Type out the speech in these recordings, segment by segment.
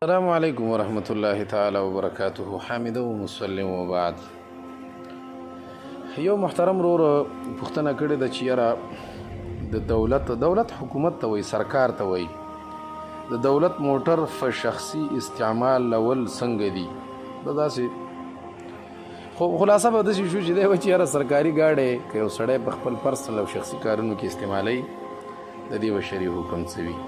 السلام علیکم ورحمۃ اللہ تعالی وبرکاتہ. حامد و مسلم وبعد. یو محترم رور پوښتنه کړې ده چې یاره د دولت حکومت ته وایي، سرکار ته وایي د دولت موټر په شخصي استعمال لول څنګه دي. دا داسې خو خلاصه به داسې شو چې دی وایي چې یاره سرکاري ګاډی که یو سړی په خپل پرسنل او شخصي کارونو کې استعمالوي د دې به شرعي حکم څه وي.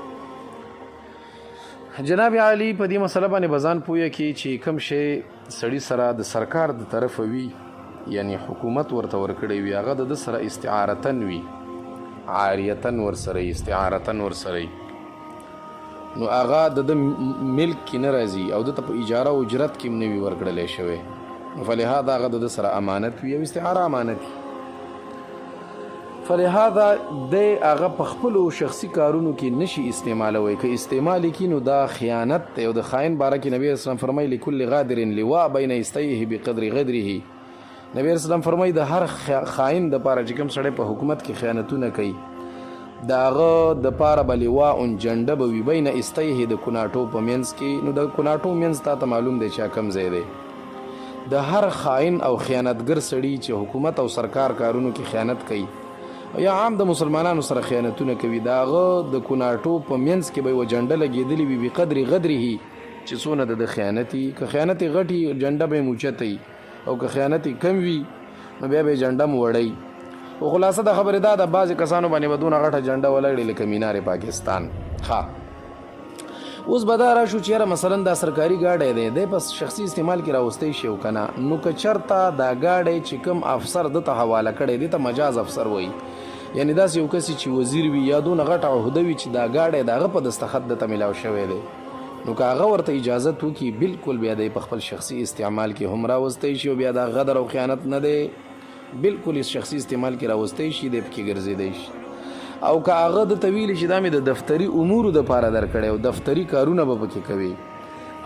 جناب عالی په دې مسله باندې بزان پوهه کې چې کوم شی سړي سره د سرکار د طرفه وي، یعنی حکومت ورته ورکړی وي، هغه د سره استعارتن وي، عاریتن ورسره استعارتن ورسره، نو هغه د ملک کې نه راځي او د په اجاره او اجرت کې نه وي ورکړلی شوی، فلهذا هغه د سره امانت وي او استعاره امانت وي. فلهذا د هغه په خپلو شخصي کارونو کې نشي استعمالوي، که استعمال کړي نو دا خیانت دی. او د خاین باره کې نبی اسلام فرمایي لكل غادر لواء بین یستیه بقدر غدره. نبی اسلام فرمایي د هر خاین د پاره چې کوم سړی په حکومت کې خیانتونه کوي د هغه د پاره به لواء جنډه به وي بین یستیه د کناټو په منځ کې. نو د کناټو منځ ته معلوم دی چې کوم ځای دی. د هر خاین او خیانتګر سړي چې حکومت او سرکار کارونو کې خیانت کوي یا عام د مسلمانانو سره خیانتونه کوي، دا هغه د کناټو په منځ کې به یوه جنډه لګېدلې وي بقدر غدره، چې څونه د خیانتي، که خیانتي غټي جنډه به یې موچته وي او که خیانتي کم وي نو بیا به یې جنډه م وړی. خو خلاصه د خبرې دا د بعضې کسانو باندې به دونه غټه جنډه ولګړې لکه مینار پاکستان. اوس به دا راشو چې یاره مثلا دا سرکاري ګاډی دی په شخصي استعمال کې راوستی شي او که نه، نو که چېرته دا ګاډی چې کوم افسر ده ته حواله کړی دی ته مجاز افسر وایي، یعنی داسې یو کس چې وزیر وي یا دونه غټه عهده وي چې دا ګاډی د هغه په دستخط دته میلاو شوی دی، نو که هغه ورته اجازت وکړي بالکل بیا دی په خپل شخصي استعمال کې هم راوستی شي او بیا دا غدر او خیانت نه دی، بالکل شخصي استعمال کې راوستی شي دی پکې ګرځېدی شي. او که هغه د طویل چې دا مې د دفتري امورو دپاره درکړی او دفتري کارونه به پکې کوي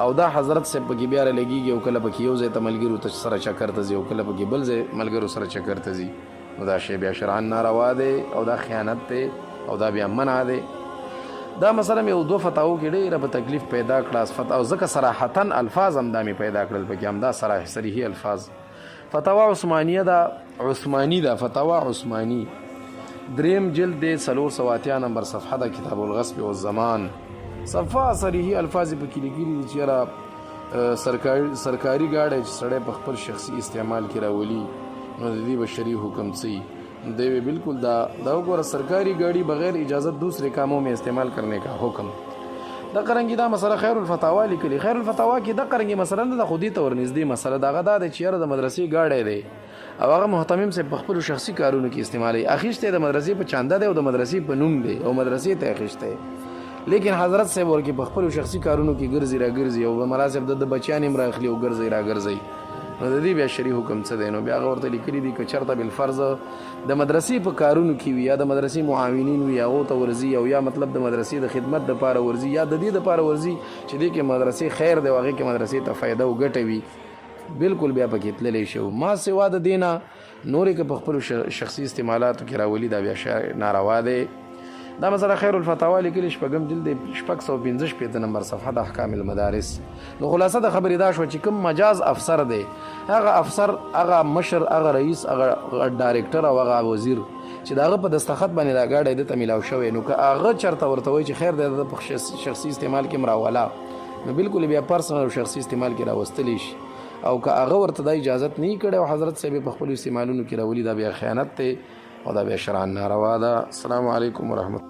او دا حضرت صاحب پکې بیا رالګېږي او کله پکې یو ځای ته ملګرو ته سره چکر ته ځي او کله پکې بل ځای ملګرو سره چکر ته ځي، نو دا شی بیا شرعاً ناروا دی او دا خیانت دی او دا بیا منع دی. دا مثلا یو دو فتاوو کې ډېره په تکلیف پیدا کړه او ځکه صراحتاً الفاظ هم دا مې پیدا کړل پکې همدا صریحي الفاظ. فتاوا عثمانیه دا عثماني دا فتاوا عثماني دریم جلد دی 480 نمبر صفحه دا کتاب الغصب والزمان. صفحه صریحي الفاظ پکې لیکلي دي چې یاره سرکاري ګاډی چې سړی په خپل شخصي استعمال کې راولي نو د دې به شرعي حکم څه دی. بالکل دا وګوره سرکاری گاڑی بغیر اجازت دوسرے کاموں میں استعمال کرنے کا حکم. دا قرنګي دا مسله خیر الفتاوا لیکلي. خیر الفتاوا کې دا قرنګي مسله نه د خودي تور نږدې مسله دا غدا د چیرې د مدرسې گاډی دی او هغه محتمم سے په خپل شخصي کارونو کې استعمالي اخیشته د مدرسې په چانده دی او د مدرسې په نوم دی او مدرسې ته اخیشته، لیکن حضرت صاحب ورکه په خپل شخصي کارونو کې ګرځي را ګرځي او مراسم د بچیان هم راخلي او ګرځي را ګرځي، نو د دې بیا شرعي حکم څه دی. نو بیا هغه ورته لیکلي دي که چېرته بالفرض د مدرسې په کارونو کې وي یا د مدرسې معاونین وي هغو ته ورځي او یا مطلب د مدرسې د خدمت دپاره ورځي یا د دې دپاره ورځي چې دې کې مدرسې خیر دی او هغې کې مدرسې ته فایده او ګټه وي، بالکل بیا پکې تللی شي. ما سوا د دې نه نورې که په خپلو شخصي استعمالاتو کې راولي دا بیا ناروا دی. دا مثلا خیر الفتاوا لیکلي شپږم جلد 655 نمبر صفحه د احکام المدارس. نو خلاصه د خبرې دا شوه چې کوم مجاز افسر دی، هغه افسر، هغه مشر، هغه رئیس، هغه ډایرکټر او هغه وزیر چې د هغه په دستخط باندې دا ګاډی دته میلاو شوی، نو که هغه چېرته ورته وایي چې خیر دی د په شخصي استعمال کې مراوله، نو بالکل بیا پرسنل او شخصي استعمال کې راوستلی شي. او که هغه ورته دا اجازت نه کړی او حضرت صاحب په خپلو استعمالونو کې راولي دا بیا خیانت دی او دا بیا شرعاً ناروا ده. السلام علیکم ورحمت